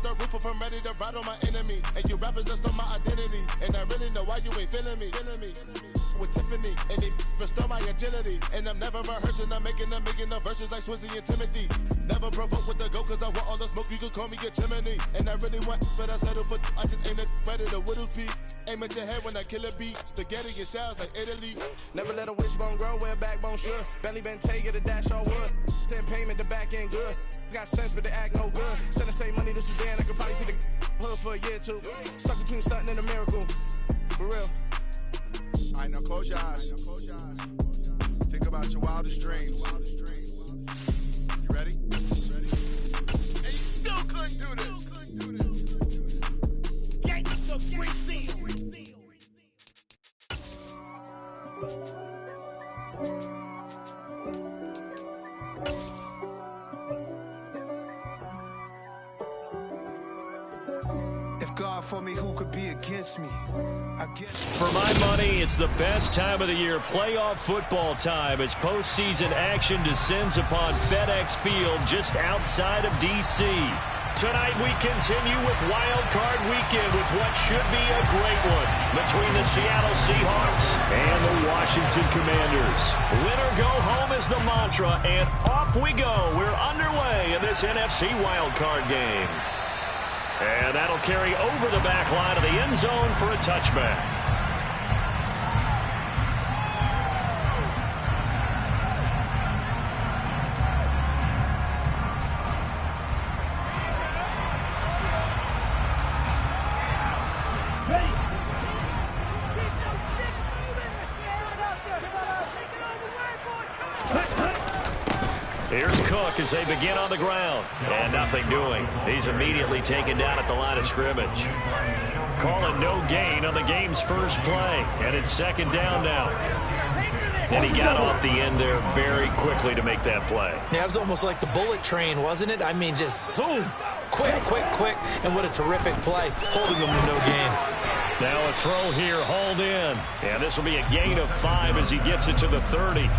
the roof if I'm ready to ride on my enemy. And you rappers just on my identity. And I really know why you ain't feeling me. With Tiffany, and they restore my agility. And I'm never rehearsing, I'm making a million of verses like Swizzy and Timothy. Never provoke with the go, cause I want all the smoke, you can call me a chimney. And I really want, but I settle for, I just ain't ready to whittles pee. Aim at your head when I kill a beat. Spaghetti and shells like Italy. Never let a wishbone grow where a backbone should. Belly been take it, a dash all wood. 10 payment, the back end good. Got sense, but they act no good. Send the same money to Sudan, I could probably see the hood for a year or two. Stuck between stunting and a miracle. For real. Alright, now close your eyes. Think about your wildest dreams. You ready? And you still couldn't do this. If God for me, who could be against me? For my money, it's the best time of the year, playoff football time, as postseason action descends upon FedEx Field just outside of D.C. Tonight we continue with Wild Card Weekend with what should be a great one between the Seattle Seahawks and the Washington Commanders. Win or go home is the mantra, and off we go. We're underway in this NFC Wild Card game. And that'll carry over the back line of the end zone for a touchback. Here's Cook as they begin on the ground. And nothing doing. He's immediately taken down at the line of scrimmage. Calling no gain on the game's first play. And it's second down now. And he got off the end there very quickly to make that play. Yeah, it was almost like the bullet train, wasn't it? I mean, just zoom. Quick, quick, quick. And what a terrific play, holding them to no gain. Now a throw here, hauled in. And this will be a gain of 5 as he gets it to the 30.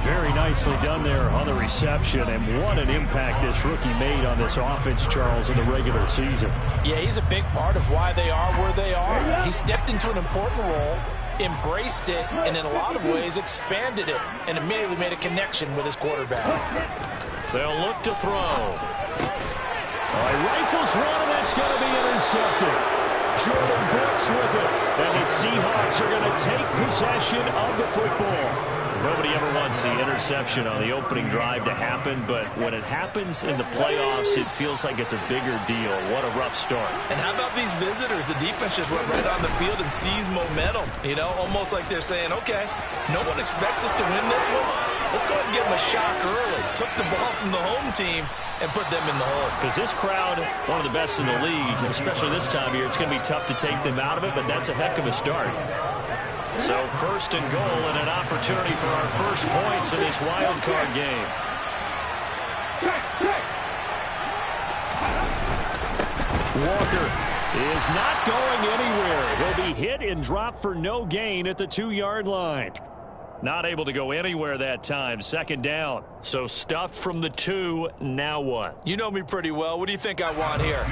Very nicely done there on the reception, and what an impact this rookie made on this offense, Charles, in the regular season. Yeah, he's a big part of why they are where they are. He stepped into an important role, embraced it, and in a lot of ways expanded it, and immediately made a connection with his quarterback. They'll look to throw. Rifles one, and that's going to be intercepted. Jordan Brooks with it, and the Seahawks are going to take possession of the football. Nobody ever wants the interception on the opening drive to happen, but when it happens in the playoffs, it feels like it's a bigger deal. What a rough start. And how about these visitors? The defense just went right on the field and seized momentum. You know, almost like they're saying, okay, no one expects us to win this one. Let's go ahead and give them a shock early. Took the ball from the home team and put them in the hole. Because this crowd, one of the best in the league, especially this time of year, it's going to be tough to take them out of it, but that's a heck of a start. So first and goal and an opportunity for our first points in this wild card game. Walker is not going anywhere. He'll be hit and dropped for no gain at the 2-yard line. Not able to go anywhere that time. Second down. So stuffed from the 2. Now what? You know me pretty well. What do you think I want here?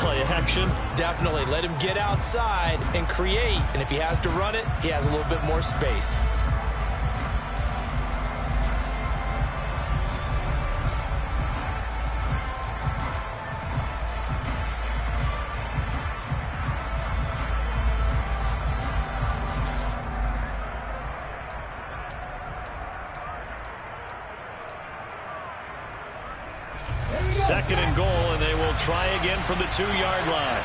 Play action. Definitely. Let him get outside and create. And if he has to run it, he has a little bit more space. Second and goal, and they will try again from the 2-yard line.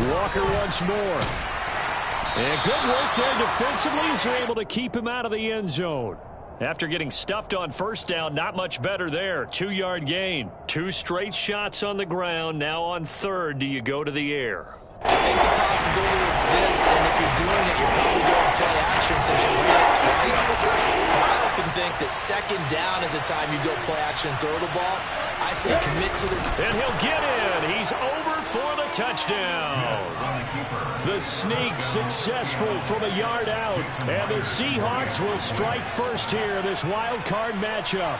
Walker once more. And good work there defensively as they're able to keep him out of the end zone. After getting stuffed on first down, not much better there. 2-yard gain. 2 straight shots on the ground. Now on third, do you go to the air? I think the possibility exists, and if you're doing it, you're probably going play action since you ran it twice. But I often think that second down is a time you go play action and throw the ball. I say commit to the... And he'll get in. He's over for the touchdown. The sneak successful from a yard out. And the Seahawks will strike first here, this wild card matchup.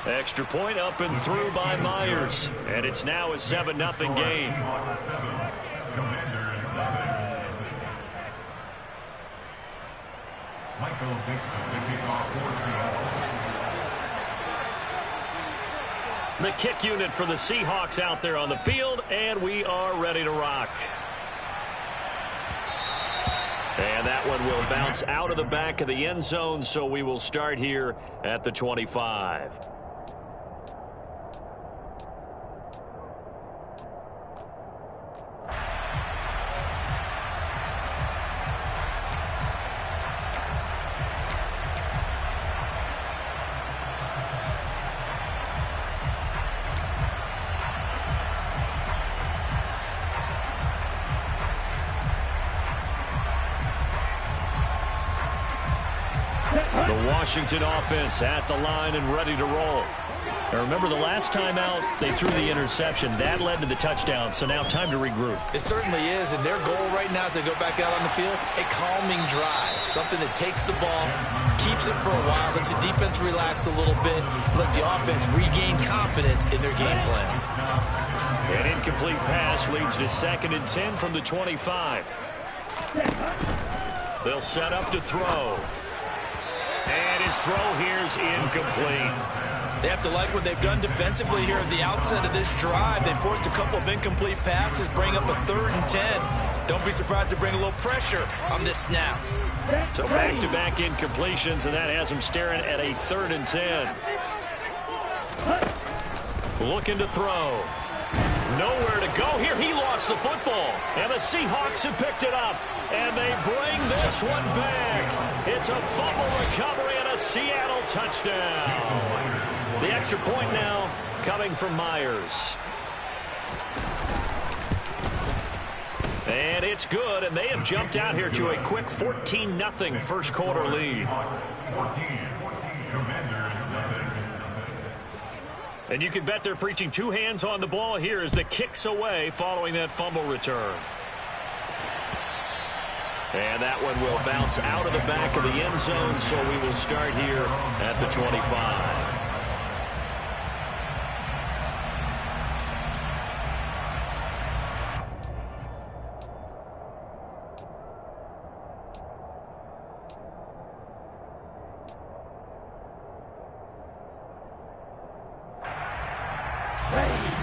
Extra point up and through by Myers. And it's now a 7-0 game. Michael Dixon, the kickoff for Seattle. The kick unit for the Seahawks out there on the field, and we are ready to rock. And that one will bounce out of the back of the end zone, so we will start here at the 25. The Washington offense at the line and ready to roll. Now remember, the last time out, they threw the interception. That led to the touchdown, so now time to regroup. It certainly is, and their goal right now as they go back out on the field, a calming drive, something that takes the ball, keeps it for a while, lets the defense relax a little bit, lets the offense regain confidence in their game plan. An incomplete pass leads to 2nd and 10 from the 25. They'll set up to throw. And his throw here is incomplete. They have to like what they've done defensively here at the outset of this drive. They forced a couple of incomplete passes, bring up a 3rd and 10. Don't be surprised to bring a little pressure on this snap. So back-to-back incompletions, and that has them staring at a 3rd and 10. Looking to throw. Nowhere to go here. He lost the football. And the Seahawks have picked it up. And they bring this one back. It's a fumble recovery and a Seattle touchdown. The extra point now coming from Myers. And it's good, and they have jumped out here to a quick 14-0 first quarter lead. And you can bet they're preaching 2 hands on the ball here as the kick's away following that fumble return. And that one will bounce out of the back of the end zone, so we will start here at the 25.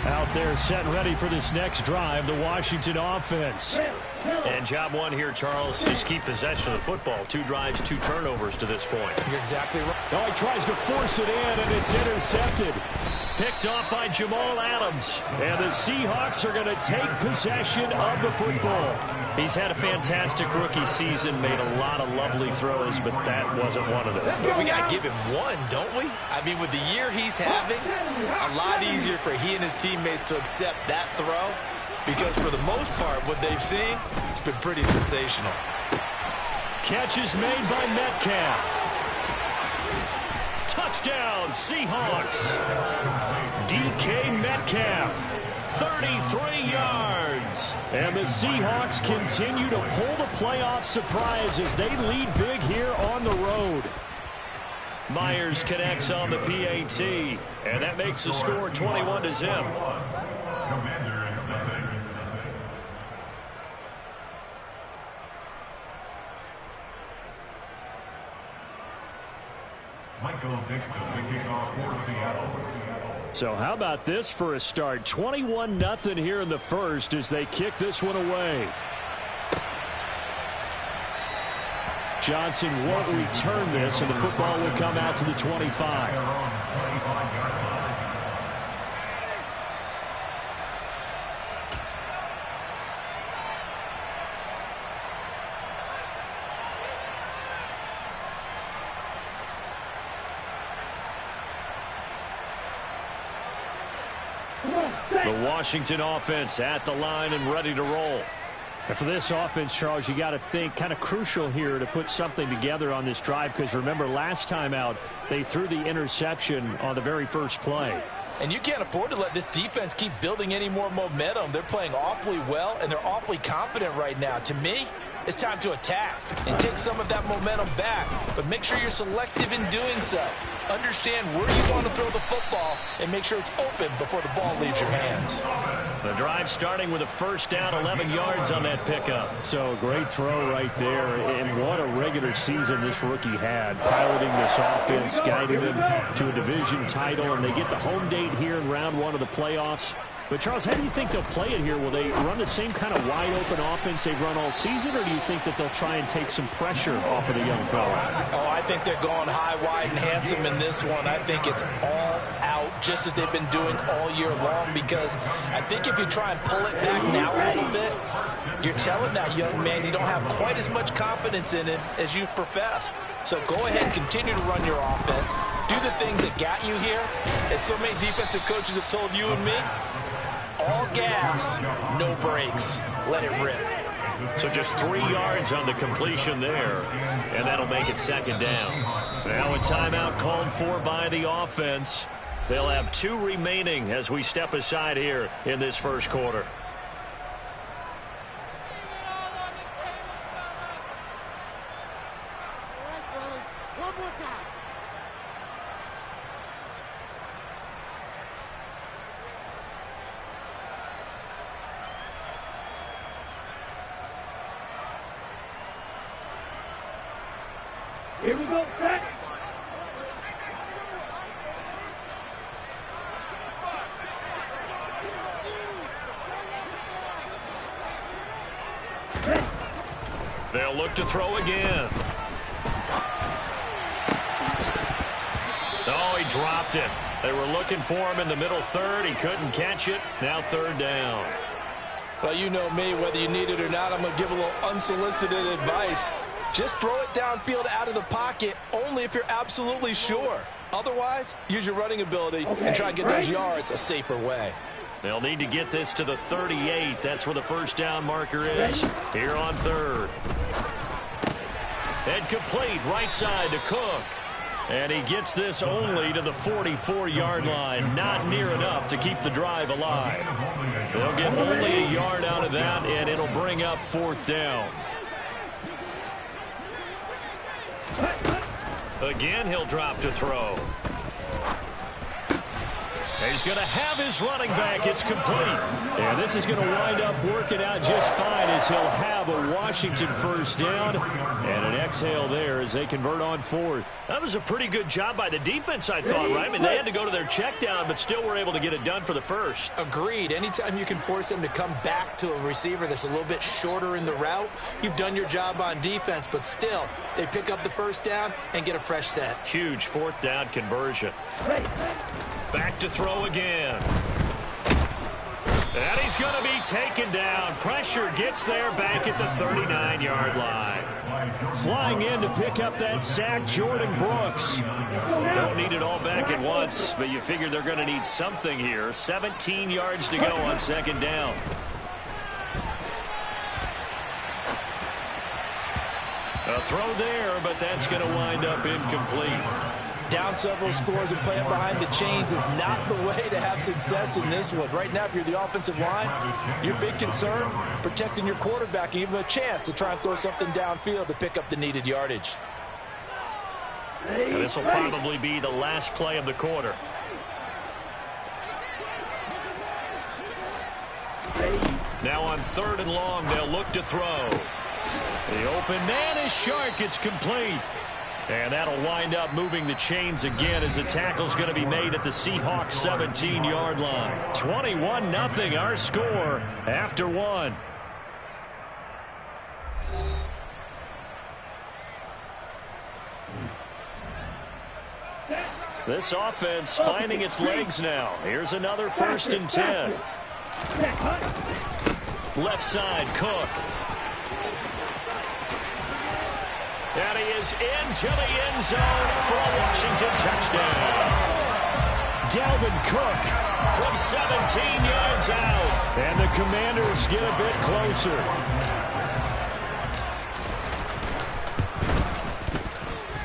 Out there set and ready for this next drive, the Washington offense. And job one here, Charles, just keep possession of the football. 2 drives, 2 turnovers to this point. You're exactly right. Oh, he tries to force it in, and it's intercepted. Picked off by Jamal Adams. And the Seahawks are going to take possession of the football. He's had a fantastic rookie season, made a lot of lovely throws, but that wasn't one of them. But we got to give him one, don't we? I mean, with the year he's having, a lot easier for he and his teammates to accept that throw, because for the most part, what they've seen, it's been pretty sensational. Catch is made by Metcalf. Touchdown, Seahawks. DK Metcalf, 33 yards. And the Seahawks continue to pull the playoff surprise as they lead big here on the road. Myers connects on the PAT, and that makes the score 21-0. Michael Dixon, the kickoff for Seattle. So how about this for a start? 21-0 here in the first as they kick this one away. Johnson won't return this, and the football will come out to the 25. The Washington offense at the line and ready to roll. And for this offense, Charles, you got to think kind of crucial here to put something together on this drive, because remember last time out they threw the interception on the very first play. And you can't afford to let this defense keep building any more momentum. They're playing awfully well, and they're awfully confident right now. To me, it's time to attack and take some of that momentum back. But make sure you're selective in doing so. Understand where you want to throw the football and make sure it's open before the ball leaves your hands. The drive starting with a first down, 11 yards on that pickup. So great throw right there, and what a regular season this rookie had, piloting this offense, guiding them to a division title, and they get the home date here in round 1 of the playoffs. But, Charles, how do you think they'll play it here? Will they run the same kind of wide-open offense they've run all season, or do you think that they'll try and take some pressure off of the young fella? Oh, I think they're going high, wide, and handsome in this one. I think it's all out, just as they've been doing all year long, because I think if you try and pull it back now a little bit, you're telling that young man you don't have quite as much confidence in it as you've professed. So go ahead and continue to run your offense. Do the things that got you here. As so many defensive coaches have told you and me, all gas, no brakes. Let it rip. So just 3 yards on the completion there, and that'll make it second down. Now a timeout called for by the offense. They'll have 2 remaining as we step aside here in this first quarter. Here we go, set. They'll look to throw again. Oh, he dropped it. They were looking for him in the middle third. He couldn't catch it. Now third down. Well, you know me, whether you need it or not, I'm going to give a little unsolicited advice. Just throw it downfield out of the pocket only if you're absolutely sure. Otherwise, use your running ability and try and get those yards a safer way. They'll need to get this to the 38. That's where the first down marker is here on third. Head complete, right side to Cook. And he gets this only to the 44-yard line. Not near enough to keep the drive alive. They'll get only a yard out of that, and it'll bring up fourth down. Again, he'll drop to throw. He's going to have his running back. It's complete. Yeah, this is going to wind up working out just fine as he'll have a Washington first down and an exhale there as they convert on fourth. That was a pretty good job by the defense, I thought, right? I mean, they had to go to their check down, but still were able to get it done for the first. Agreed. Anytime you can force them to come back to a receiver that's a little bit shorter in the route, you've done your job on defense, but still, they pick up the first down and get a fresh set. Huge fourth down conversion. Back to throw again. And he's going to be taken down. Pressure gets there back at the 39-yard line. Flying in to pick up that sack, Jordan Brooks. Don't need it all back at once, but you figure they're going to need something here. 17 yards to go on second down. A throw there, but that's going to wind up incomplete. Down several scores and playing behind the chains is not the way to have success in this one. Right now, if you're the offensive line, your big concern, protecting your quarterback, and even a chance to try and throw something downfield to pick up the needed yardage. And this will probably be the last play of the quarter. Now on third and long, they'll look to throw. The open man is Shark. It's complete. And that'll wind up moving the chains again as the tackle's going to be made at the Seahawks 17-yard line. 21-0 our score after one. This offense finding its legs now. Here's another 1st and 10. Left side, Cook. And he is into the end zone for a Washington touchdown. Dalvin Cook from 17 yards out. And the Commanders get a bit closer.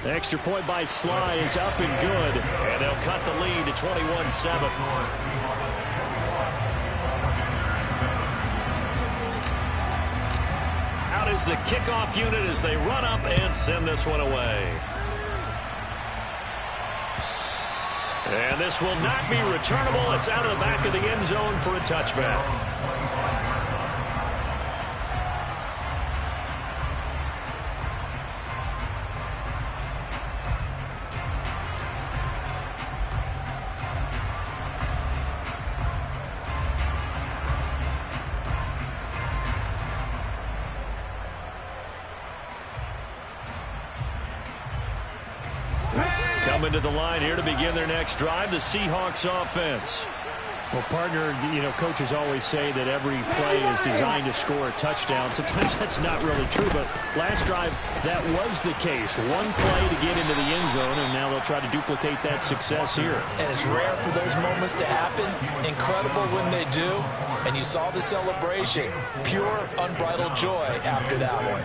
The extra point by Sly is up and good. And they'll cut the lead to 21-7. out as the kickoff unit as they run up and send this one away. And this will not be returnable. It's out of the back of the end zone for a touchback. Coming to the line here to begin their next drive, the Seahawks offense. Well, partner, coaches always say that every play is designed to score a touchdown. Sometimes that's not really true, but last drive, that was the case. One play to get into the end zone, and now they'll try to duplicate that success here. And it's rare for those moments to happen. Incredible when they do. And you saw the celebration. Pure, unbridled joy after that one.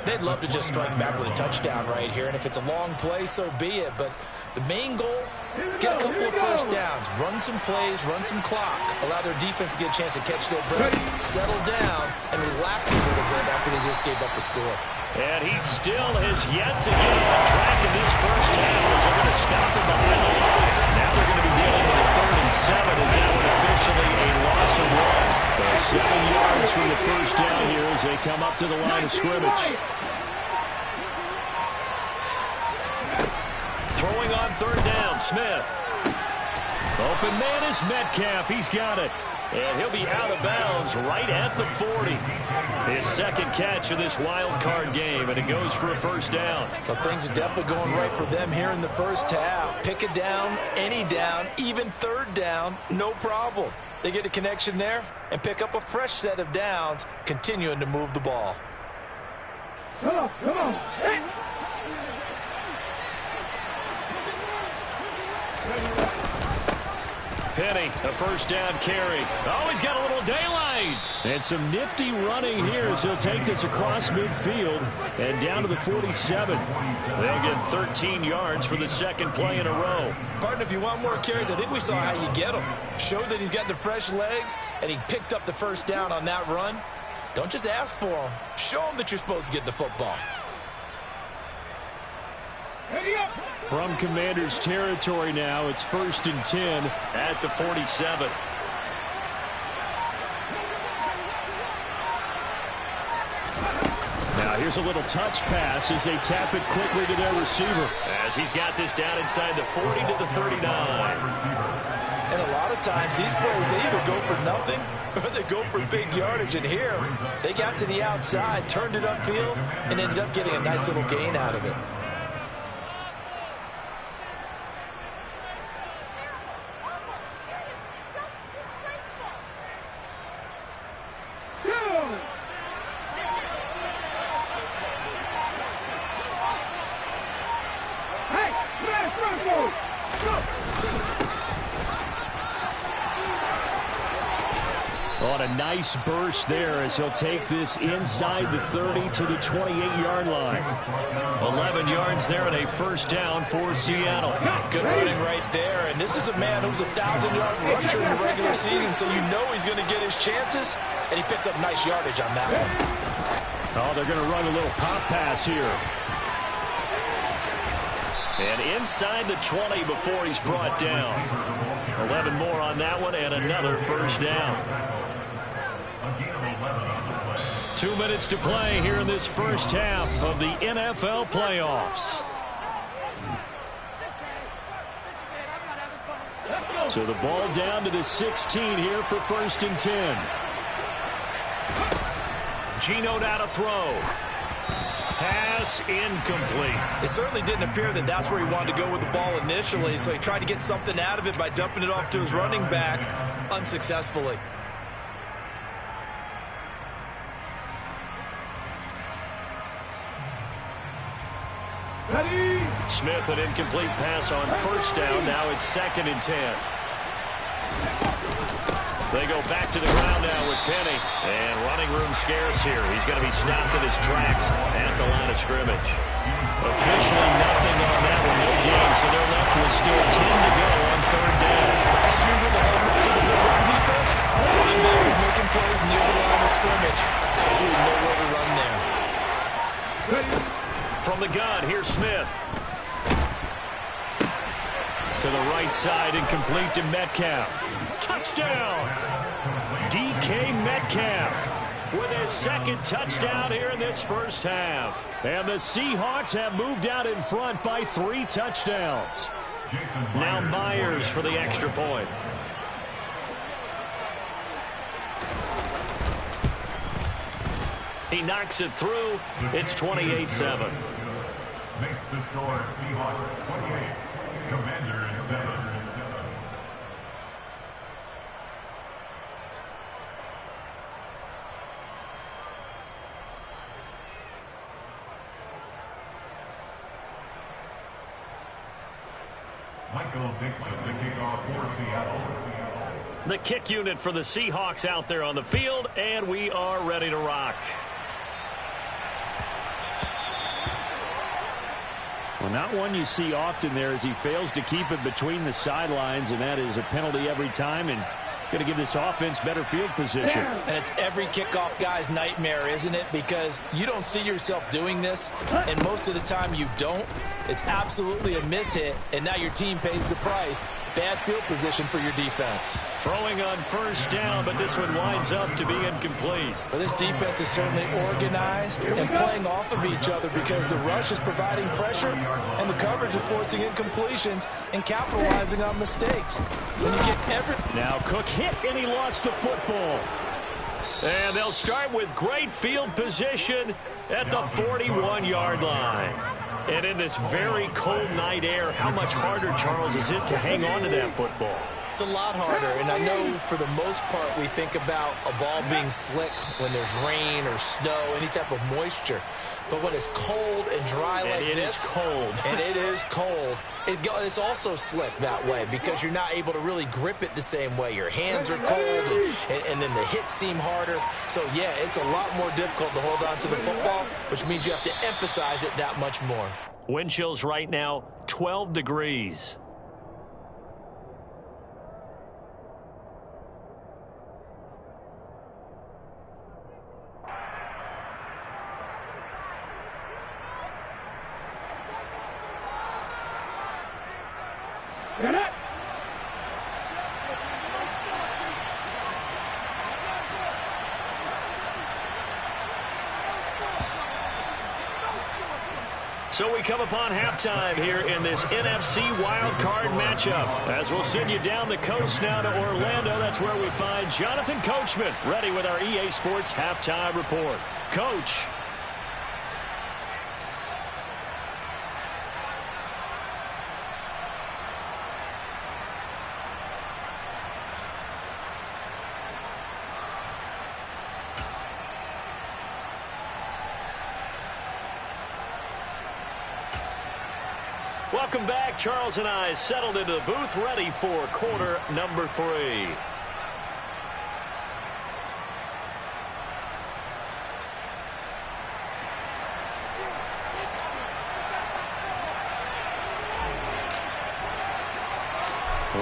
They'd love to just strike back with a touchdown right here, and if it's a long play, so be it. But the main goal, get a couple of first downs, run some plays, run some clock, allow their defense to get a chance to catch their breath, settle down, and relax a little bit after they just gave up a score. And he still has yet to get on track in this first half as they're going to stop him behind the line. Now they're going to be dealing with a 3rd and 7 as that one officially a loss of 1. So 7 yards from the first down here as they come up to the line of scrimmage. Throwing on 3rd down, Smith. Open man is Metcalf. He's got it. And he'll be out of bounds right at the 40. His 2nd catch of this wild card game, and it goes for a first down. Well, things are definitely going right for them here in the first half. Pick a down, any down, even 3rd down, no problem. They get a connection there and pick up a fresh set of downs, continuing to move the ball. Come on. Hey. Penny, a first down carry. Oh, he's got a little daylight. And some nifty running here as he'll take this across midfield and down to the 47. They'll get 13 yards for the 2nd play in a row. Partner, if you want more carries, I think we saw how you get them. Showed that he's got the fresh legs, and he picked up the first down on that run. Don't just ask for them. Show them that you're supposed to get the football. From Commanders territory now, it's 1st and 10 at the 47. Now here's a little touch pass as they tap it quickly to their receiver. As he's got this down inside the 40 to the 39. And a lot of times these plays, they either go for nothing or they go for big yardage. And here, they got to the outside, turned it upfield, and ended up getting a nice little gain out of it. On a nice burst there as he'll take this inside the 30 to the 28-yard line. 11 yards there and a first down for Seattle. Good running right there. And this is a man who's a 1,000-yard rusher in the regular season, so you know he's going to get his chances, and he picks up nice yardage on that one. Oh, they're going to run a little pop pass here. And inside the 20 before he's brought down. 11 more on that one and another first down. 2 minutes to play here in this first half of the NFL playoffs. So the ball down to the 16 here for 1st and 10. Geno now to throw. Pass incomplete. It certainly didn't appear that that's where he wanted to go with the ball initially, so he tried to get something out of it by dumping it off to his running back unsuccessfully. Smith, an incomplete pass on first down. Now it's 2nd and 10. They go back to the ground now with Penny. And running room scarce here. He's going to be stopped in his tracks at the line of scrimmage. Officially nothing on that one. No gain, so they're left with still 10 to go on 3rd down. As usual, the hallmark of a good run defense. Linebackers making plays near the line of scrimmage. Absolutely nowhere to run there. the gun, here's Smith. To the right side and complete to Metcalf. Touchdown! DK Metcalf with his second touchdown here in this first half. And the Seahawks have moved out in front by 3 touchdowns. Now Myers for the extra point. He knocks it through. It's 28-7. Makes the score Seahawks 28, Commanders 7. Michael Dixon, the kickoff for Seattle. The kick unit for the Seahawks out there on the field, and we are ready to rock. Well, not one you see often there as he fails to keep it between the sidelines, and that is a penalty every time, and going to give this offense better field position. And it's every kickoff guy's nightmare, isn't it? Because you don't see yourself doing this, and most of the time you don't. It's absolutely a miss-hit, and now your team pays the price. Bad field position for your defense. Throwing on first down, but this one winds up to be incomplete. Well, this defense is certainly organized and playing off of each other because the rush is providing pressure and the coverage is forcing incompletions and capitalizing on mistakes. When you get now Cook hit, and he lost the football. And they'll start with great field position at the 41-yard line. And in this very cold night air, how much harder, Charles, is it to hang on to that football? It's a lot harder, and I know for the most part we think about a ball being slick when there's rain or snow, any type of moisture. But when it's cold and dry like this, it is cold. And it is cold, it's also slick that way because you're not able to really grip it the same way. Your hands are cold, and then the hits seem harder. So, yeah, it's a lot more difficult to hold on to the football, which means you have to emphasize it that much more. Wind chills right now, 12 degrees. Get it! So we come upon halftime here in this NFC wildcard matchup. As we'll send you down the coast now to Orlando, that's where we find Jonathan Coachman ready with our EA Sports halftime report. Coach. Welcome back. Charles and I settled into the booth, ready for quarter number 3.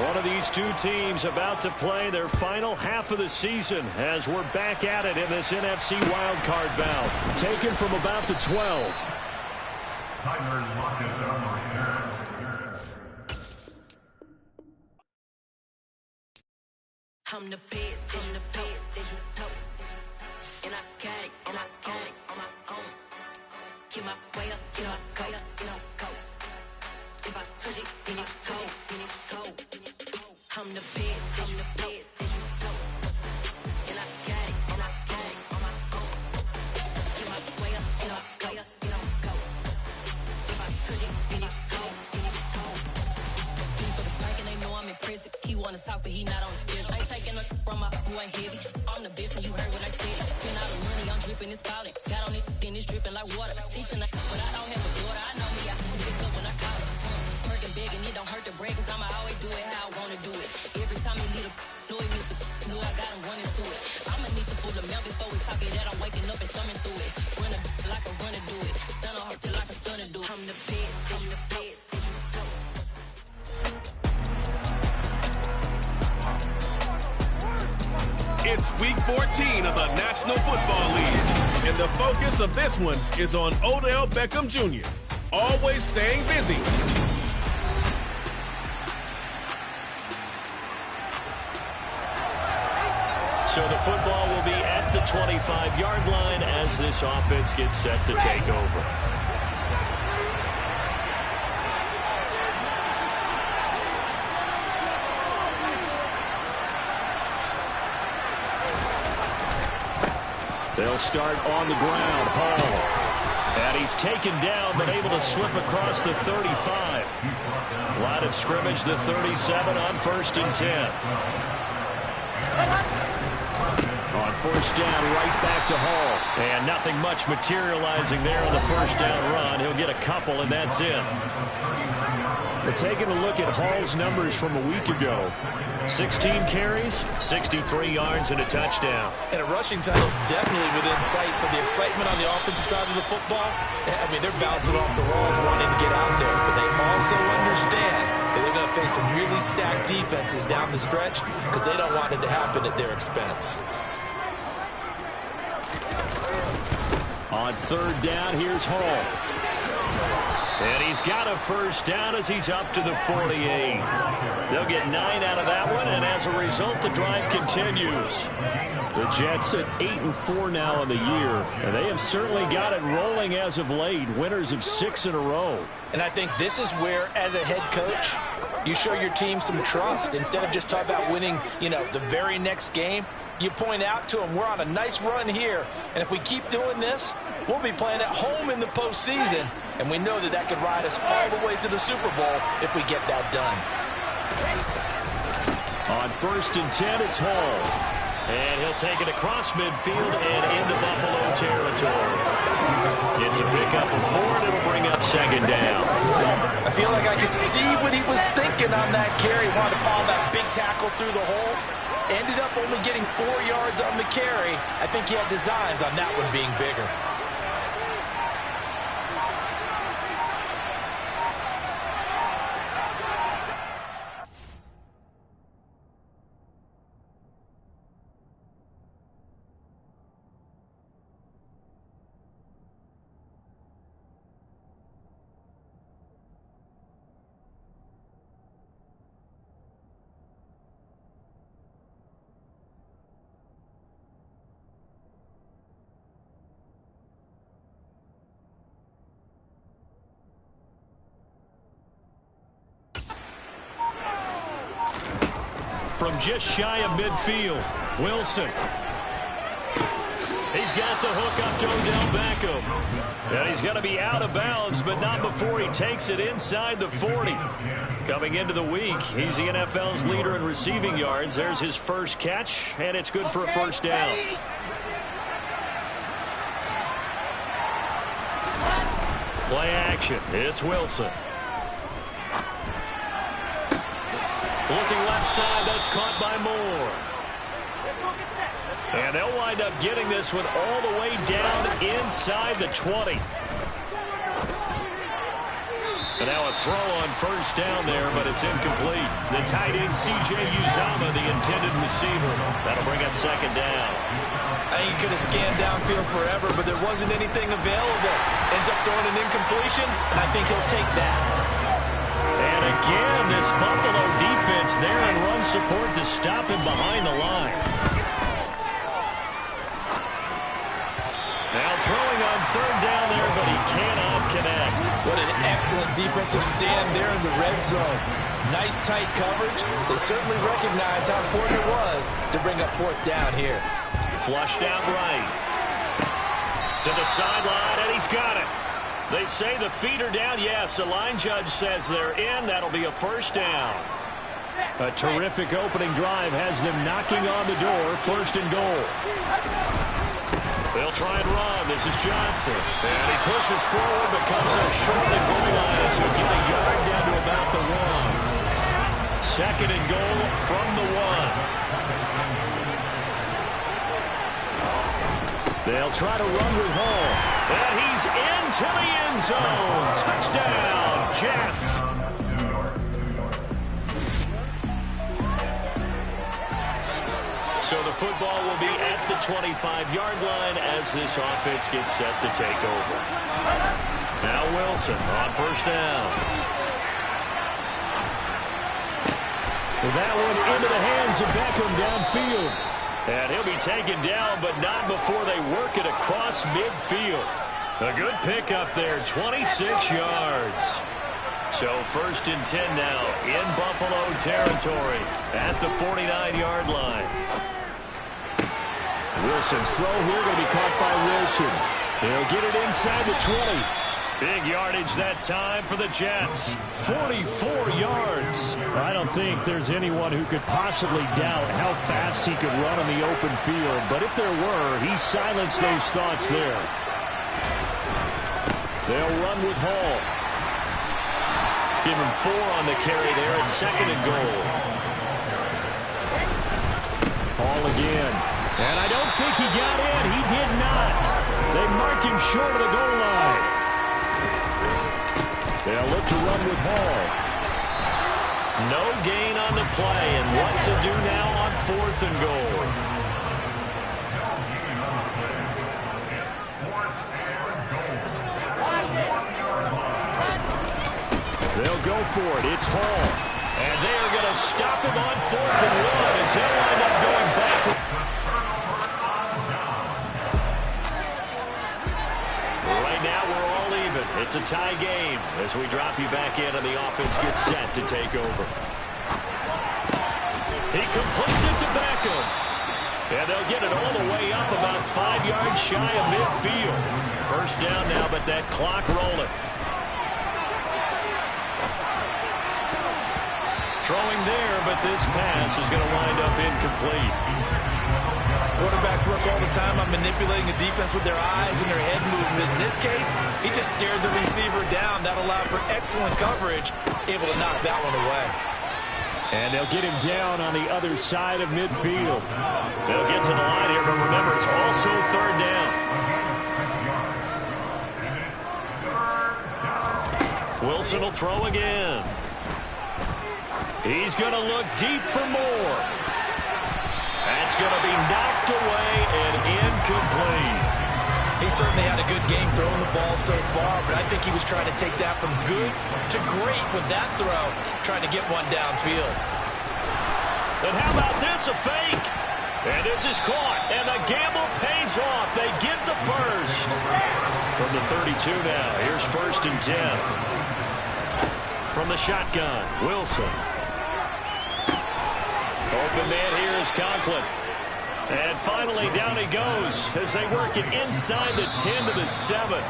One of these two teams about to play their final half of the season as we're back at it in this NFC wildcard bout. Taken from about the 12. Tyler Lockett on return. I'm the best, I'm the best, and I got it, and I got it on my own. Get my way up, get my go, go. If I touch it, then it's cold, I'm the best, I'm the best, and I got it, and I got it on my own. Get my way up, get my go. If I touch it, then it's cold, For the blank and they know I'm impressive. He wanna talk, but he not on the schedule. I ain't taking no from my who ain't heavy. I'm the best, and you heard what I said. Spend all the money, I'm dripping, it's falling. Got on it, then it's dripping like water. Teaching, but I don't have a daughter. I know me, I pick up when I call it. Working big, and it don't hurt to break, cause I'ma always do it how I wanna do it. Every time he lead a know it, Mr. Know I got him running to it. I'ma need to pull the mail before we talk it. That I'm waking up and thumbing through it. Run a like a runner do it. Stun on her till I can stun and do it. I'm the best, I'm the best. It's week 14 of the National Football League, and the focus of this one is on Odell Beckham Jr. always staying busy. So the football will be at the 25-yard line as this offense gets set to take over. They'll start on the ground. Hall. And he's taken down, but able to slip across the 35. Line of scrimmage, the 37 on 1st and 10. On 1st down, right back to Hall. And nothing much materializing there on the 1st down run. He'll get a couple, and that's it. We're taking a look at Hall's numbers from a week ago. 16 carries, 63 yards, and a touchdown. And a rushing title is definitely within sight, so the excitement on the offensive side of the football, I mean, they're bouncing off the walls wanting to get out there, but they also understand that they're going to face some really stacked defenses down the stretch because they don't want it to happen at their expense. On 3rd down, here's Hall. And he's got a 1st down as he's up to the 48. They'll get 9 out of that one, and as a result, the drive continues. The Jets at 8-4 now in the year, and they have certainly got it rolling as of late. Winners of 6 in a row. And I think this is where, as a head coach, you show your team some trust. Instead of just talking about winning, the very next game, you point out to them, we're on a nice run here, and if we keep doing this, we'll be playing at home in the postseason, and we know that could ride us all the way to the Super Bowl if we get that done. On 1st and 10, it's Hall. And he'll take it across midfield and into Buffalo territory. It's a pickup of 4, and it'll bring up 2nd down. I feel like I could see what he was thinking on that carry. He wanted to follow that big tackle through the hole. Ended up only getting 4 yards on the carry. I think he had designs on that one being bigger. From just shy of midfield, Wilson. He's got the hook up to Odell Beckham. And he's going to be out of bounds, but not before he takes it inside the 40. Coming into the week, he's the NFL's leader in receiving yards. There's his first catch, and it's good for a 1st down. Play action. It's Wilson. Looking left side, that's caught by Moore. And they'll wind up getting this one all the way down inside the 20. And now a throw on 1st down there, but it's incomplete. The tight end, C.J. Uzomah, the intended receiver. That'll bring up 2nd down. I think he could have scanned downfield forever, but there wasn't anything available. Ends up throwing an incompletion, and I think he'll take that. And again, this Buffalo defense there in run support to stop him behind the line. Now throwing on 3rd down there, but he cannot connect. What an excellent defensive stand there in the red zone. Nice tight coverage. They certainly recognized how important it was to bring up 4th down here. Flushed out right. To the sideline, and he's got it. They say the feet are down. Yes, the line judge says they're in. That'll be a 1st down. A terrific opening drive has them knocking on the door. 1st and goal. They'll try and run. This is Johnson. And he pushes forward, but comes up short of the goal line. So get a yard down to about the 1. 2nd and goal from the 1. They'll try to run with Hall. And he's into the end zone. Touchdown, Jet. So the football will be at the 25-yard line as this offense gets set to take over. Now Wilson on first down. Well, that one into the hands of Beckham downfield. And he'll be taken down, but not before they work it across midfield. A good pickup there, 26 yards. So 1st and 10 now in Buffalo territory at the 49-yard line. Wilson's throw here going to be caught by Wilson. They'll get it inside the 20. Big yardage that time for the Jets. 44 yards. I don't think there's anyone who could possibly doubt how fast he could run on the open field. But if there were, he silenced those thoughts there. They'll run with Hall. Give him 4 on the carry there at 2nd and goal. Hall again. And I don't think he got in. He did not. They mark him short of the goal line. They'll look to run with Hall. No gain on the play, and what to do now on 4th and goal. They'll go for it. It's Hall. And they are going to stop him on 4th and 1 as they'll wind up going back. Right now, we're all even. It's a tie game as we drop you back in and the offense gets set to take over. He completes it to Beckham. And they'll get it all the way up about 5 yards shy of midfield. 1st down now, but that clock rolling. Throwing there, but this pass is going to wind up incomplete. Quarterbacks work all the time on manipulating a defense with their eyes and their head movement. In this case, he just stared the receiver down. That allowed for excellent coverage, able to knock that one away. And they'll get him down on the other side of midfield. They'll get to the line here, but remember, it's also 3rd down. Wilson will throw again. He's going to look deep for more. That's going to be knocked away and incomplete. He certainly had a good game throwing the ball so far, but I think he was trying to take that from good to great with that throw, trying to get one downfield. And how about this, a fake? And this is caught, and the gamble pays off. They get the first. From the 32 now, here's 1st and 10. From the shotgun, Wilson. Open man here is Conklin. And finally, down he goes as they work it inside the 10 to the 7.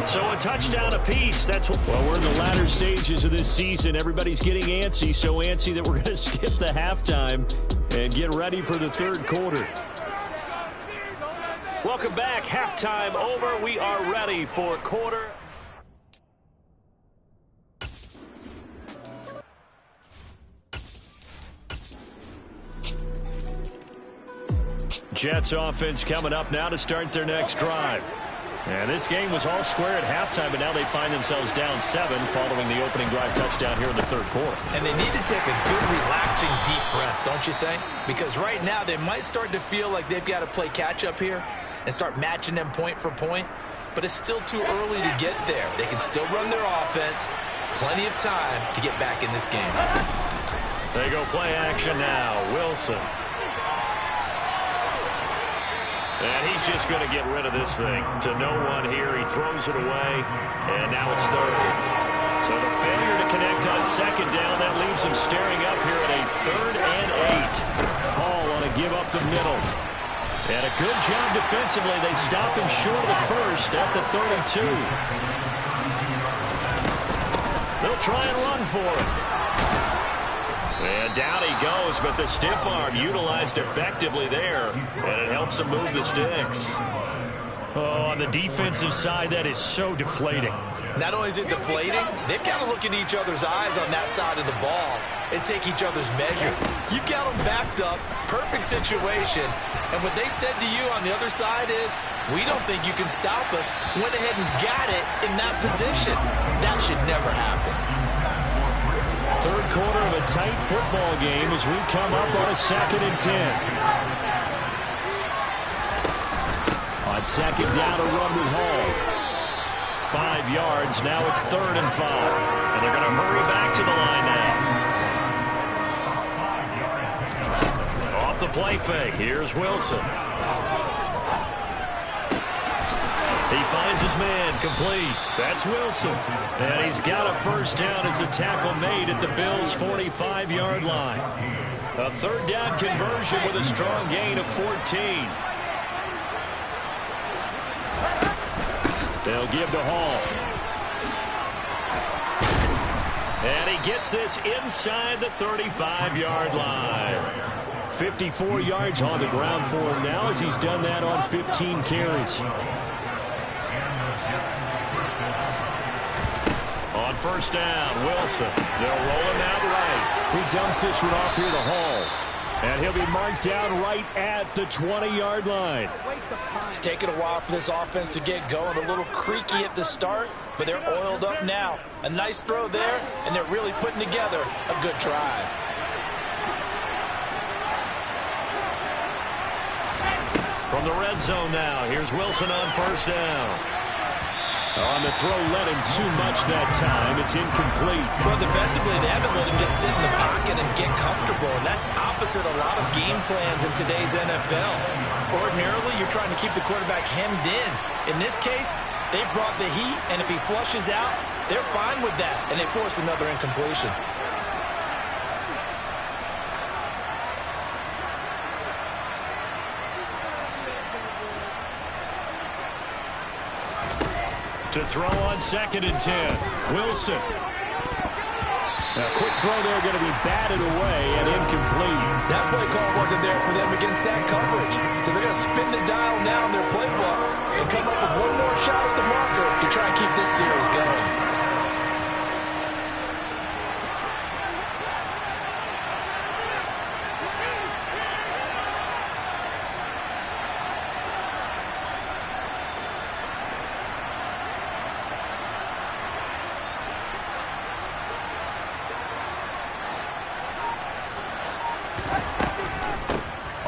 So a touchdown apiece. That's what. Well, we're in the latter stages of this season. Everybody's getting antsy, so antsy that we're going to skip the halftime and get ready for the 3rd quarter. Welcome back. Halftime over. We are ready for quarter. Jets offense coming up now to start their next drive. And this game was all square at halftime, but now they find themselves down 7 following the opening drive touchdown here in the 3rd quarter. And they need to take a good, relaxing, deep breath, don't you think? Because right now they might start to feel like they've got to play catch-up here and start matching them point for point. But it's still too early to get there. They can still run their offense. Plenty of time to get back in this game. They go play action now. Wilson. And he's just going to get rid of this thing to no one here. He throws it away, and now it's 3rd. So the failure to connect on 2nd down, that leaves him staring up here at a 3rd and 8. Hall want to give up the middle. And a good job defensively. They stop him short of the 1st at the 32. They'll try and run for it. And down he goes, but the stiff arm utilized effectively there, and it helps him move the sticks. Oh, on the defensive side, that is so deflating. Not only is it deflating, they've got to look in each other's eyes on that side of the ball and take each other's measure. You've got them backed up, perfect situation, and what they said to you on the other side is, we don't think you can stop us. Went ahead and got it in that position. That should never happen. 3rd quarter of a tight football game as we come up on a 2nd and 10. On 2nd down, a run with Hall. 5 yards. Now it's 3rd and 5. And they're going to hurry back to the line now. Off the play fake. Here's Wilson. He finds his man, complete. That's Wilson. And he's got a first down as a tackle made at the Bills' 45-yard line. A 3rd down conversion with a strong gain of 14. They'll give to Hall. And he gets this inside the 35-yard line. 54 yards on the ground for him now as he's done that on 15 carries. On first down, Wilson. They'll roll him out right. He dumps this one off here to Hall. And he'll be marked down right at the 20-yard line. It's taken a while for this offense to get going. A little creaky at the start, but they're oiled up now. A nice throw there, and they're really putting together a good drive. From the red zone now, here's Wilson on first down. On the throw, let him too much that time. It's incomplete. Well, defensively, they haven't let him just sit in the pocket and get comfortable, and that's opposite a lot of game plans in today's NFL. Ordinarily, you're trying to keep the quarterback hemmed in. In this case, they brought the heat, and if he flushes out, they're fine with that, and they force another incompletion. To throw on 2nd and 10. Wilson. A quick throw there going to be batted away and incomplete. That play call wasn't there for them against that coverage. So they're going to spin the dial now in their playbook and come up with one more shot at the marker to try and keep this series going.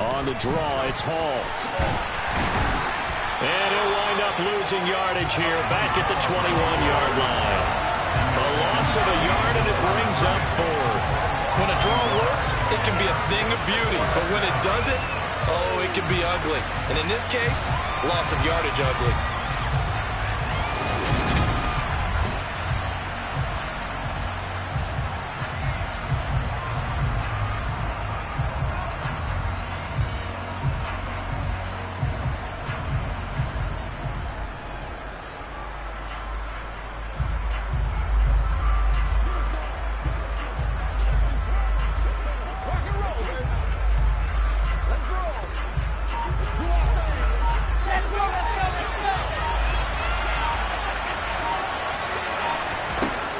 On the draw, it's Hall. And he'll wind up losing yardage here back at the 21-yard line. A loss of a yard, and it brings up 4th. When a draw works, it can be a thing of beauty. But when it doesn't, oh, it can be ugly. And in this case, loss of yardage ugly.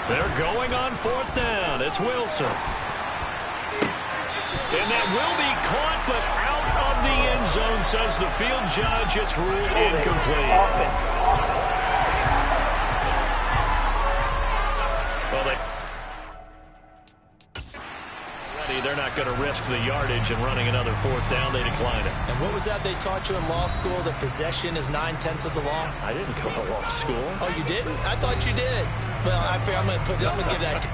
They're going on 4th down. It's Wilson. And that will be caught, but out of the end zone, says the field judge. It's ruled incomplete. Well, they're not going to risk the yardage and running another 4th down. They decline it. And what was that they taught you in law school, that possession is 9/10 of the law? I didn't go to law school. Oh, you didn't? I thought you did. Well, I'm going to give that to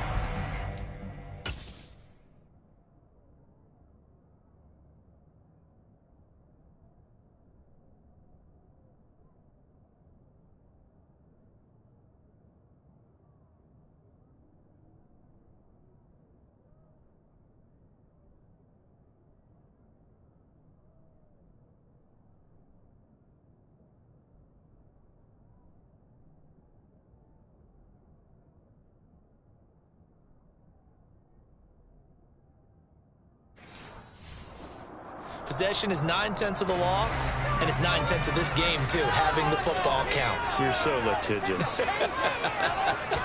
Possession is 9/10 of the law, and it's 9/10 of this game, too. Having the football counts. You're so litigious.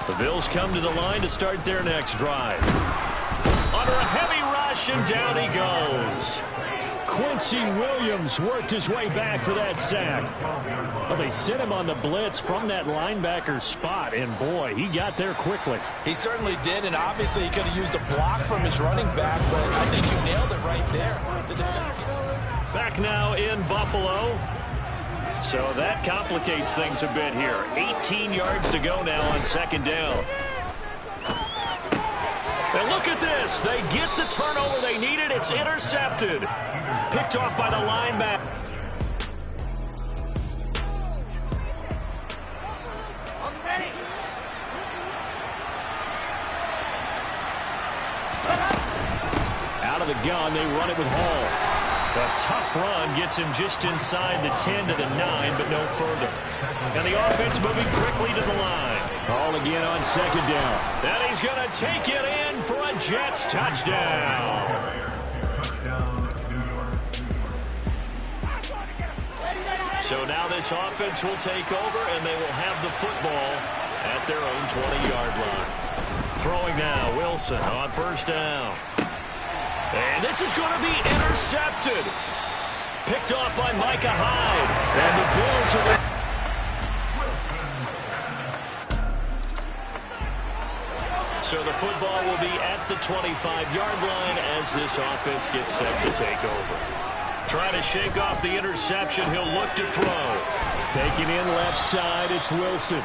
The Bills come to the line to start their next drive. Under a heavy rush, and down he goes. Quincy Williams worked his way back for that sack. Well, they sent him on the blitz from that linebacker spot, and boy, he got there quickly. He certainly did, and obviously he could have used a block from his running back, but I think you nailed it right there. Back now in Buffalo. So that complicates things a bit here. 18 yards to go now on second down. And look at this. They get the turnover they needed. It's intercepted. Picked off by the linebacker. Out of the gun, they run it with Hall. A tough run gets him just inside the 10 to the 9, but no further. And the offense moving quickly to the line. Hall again on second down. And he's going to take it in for a Jets touchdown. So now this offense will take over, and they will have the football at their own 20-yard line. Throwing now, Wilson on first down. And this is going to be intercepted. Picked off by Micah Hyde. And the Bills are there. So the football will be at the 25-yard line as this offense gets set to take over. Trying to shake off the interception. He'll look to throw. Taking in left side, it's Wilson.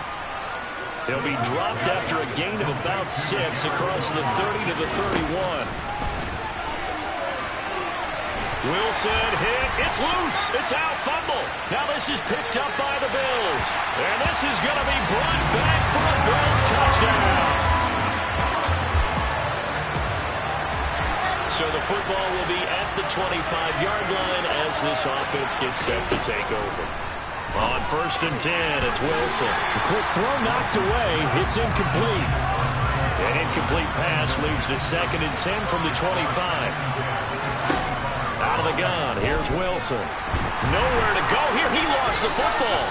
He'll be dropped after a gain of about 6 across the 30 to the 31. Wilson hit. It's loose. It's out. Fumble. Now this is picked up by the Bills. And this is going to be brought back for a Bills touchdown. So the football will be at the 25-yard line as this offense gets set to take over. On first and 10, it's Wilson. The quick throw knocked away. It's incomplete. An incomplete pass leads to second and 10 from the 25. Out of the gun, here's Wilson. Nowhere to go here. He lost the football.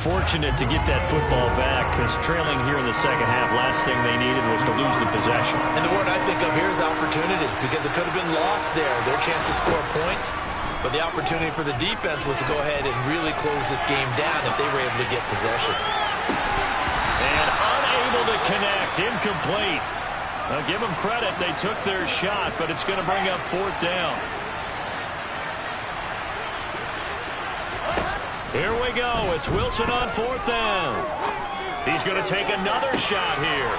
Fortunate to get that football back, because trailing here in the second half, last thing they needed was to lose the possession. And the word I think of here is opportunity, because it could have been lost there. Their chance to score points, but the opportunity for the defense was to go ahead and really close this game down if they were able to get possession. And unable to connect, incomplete. Now give them credit, they took their shot, but it's going to bring up fourth down. Here we go, it's Wilson on fourth down. He's going to take another shot here.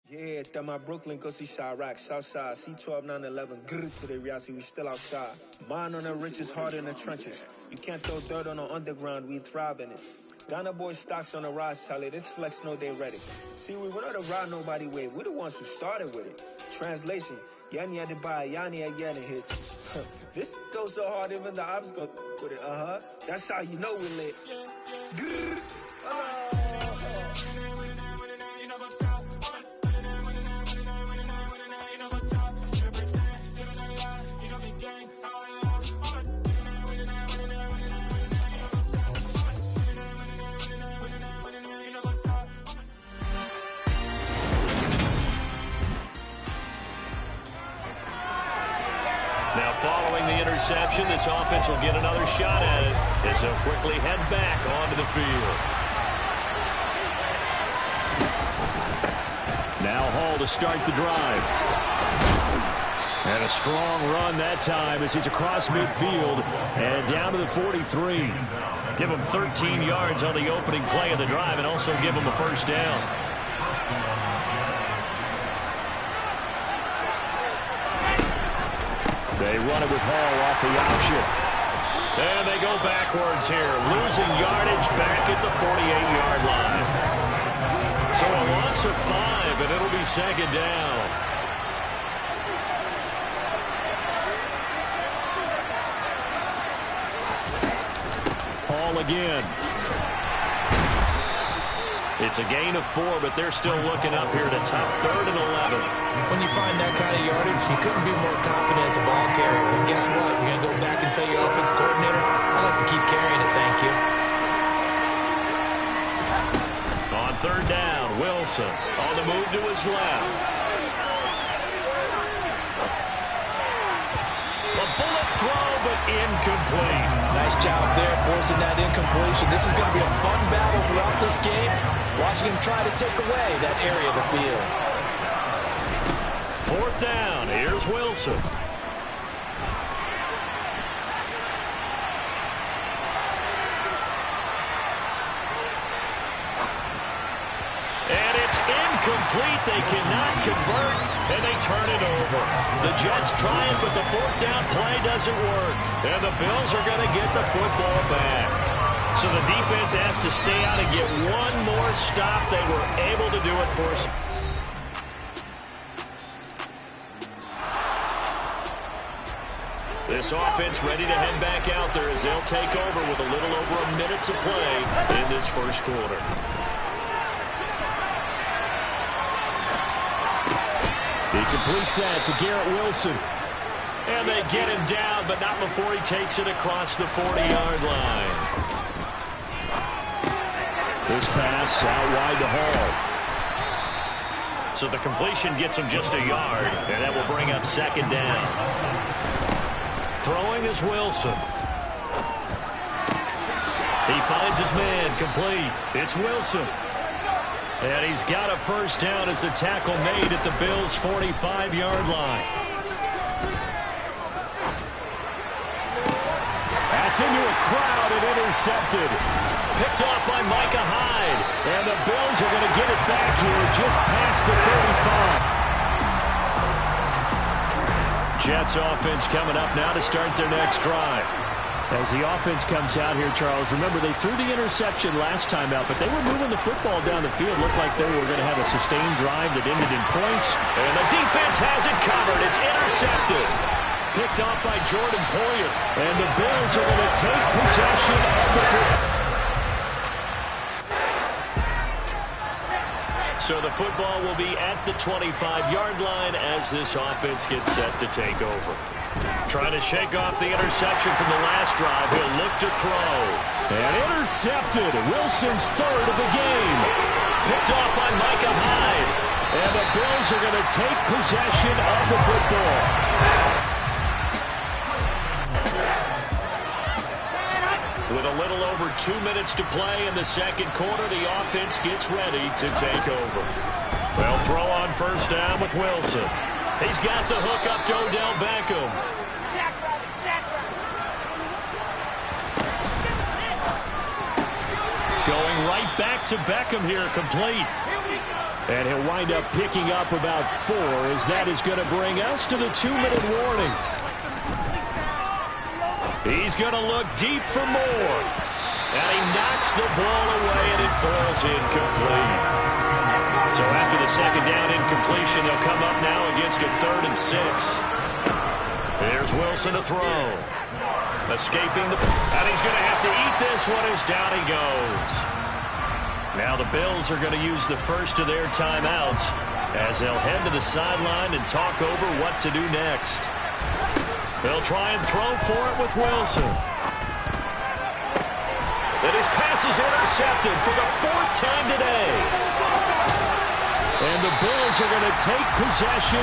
Yeah, that my Brooklyn, go see Chirac, Southside, C12, 911, grrr to the Riasi, we still outside. Mine on the riches, hard in the trenches. You can't throw dirt on the underground, we thrive in it. Ghana boys stocks on the rise, Charlie. This flex know they ready. See, we not to ride nobody way. We the ones who started with it. Translation: Yanni had to buy Yanni again and hits. This goes so hard, even the ops go with it. That's how you know we lit. Now following the interception, this offense will get another shot at it as they'll quickly head back onto the field. Now Hall to start the drive. And a strong run that time as he's across midfield and down to the 43. Give him 13 yards on the opening play of the drive and also give him a first down. They run it with Hall off the option. And they go backwards here, losing yardage back at the 48-yard line. So a loss of 5, and it'll be second down. Hall again. It's a gain of 4, but they're still looking up here at a tough 3rd and 11. When you find that kind of yardage, you couldn't be more confident as a ball carrier. And guess what? You're going to go back and tell your offense coordinator, I'd like to keep carrying it, thank you. On third down, Wilson on the move to his left. A bullet throw, but incomplete. Nice job there forcing that incompletion. This is going to be a fun battle throughout this game. Watching him try to take away that area of the field. 4th down. Here's Wilson. And it's incomplete. They cannot convert, and they turn it over. The Jets trying, but the 4th down play doesn't work. And the Bills are going to get the football back. So the defense has to stay out and get one more stop. They were able to do it for us. This offense ready to head back out there as they'll take over with a little over a minute to play in this first quarter. He completes that to Garrett Wilson. And they get him down, but not before he takes it across the 40-yard line. This pass out wide to Hall. So the completion gets him just a yard, and that will bring up 2nd down. Throwing is Wilson. He finds his man, complete. It's Wilson. And he's got a 1st down as the tackle made at the Bills' 45-yard line. That's into a crowd and intercepted. Picked off by Micah Hyde. And the Bills are going to get it back here just past the 35. Jets offense coming up now to start their next drive. As the offense comes out here, Charles, remember they threw the interception last time out, but they were moving the football down the field. Looked like they were going to have a sustained drive that ended in points. And the defense has it covered. It's intercepted. Picked off by Jordan Poyer. And the Bills are going to take possession of the football. So the football will be at the 25-yard line as this offense gets set to take over. Trying to shake off the interception from the last drive. He'll look to throw. And intercepted. Wilson's 3rd of the game. Picked off by Micah Hyde. And the Bills are going to take possession of the football. With a little over 2 minutes to play in the second quarter, the offense gets ready to take over. They'll throw on 1st down with Wilson. He's got the hook up to Odell Beckham. Going right back to Beckham here, complete. And he'll wind up picking up about 4 as that is going to bring us to the 2-minute warning. He's going to look deep for more. And he knocks the ball away, and it falls incomplete. So after the 2nd down incompletion, they'll come up now against a 3rd and 6. There's Wilson to throw. Escaping the... And he's going to have to eat this one as down he goes. Now the Bills are going to use the first of their timeouts as they'll head to the sideline and talk over what to do next. They'll try and throw for it with Wilson. And his pass is intercepted for the 4th time today. And the Bills are going to take possession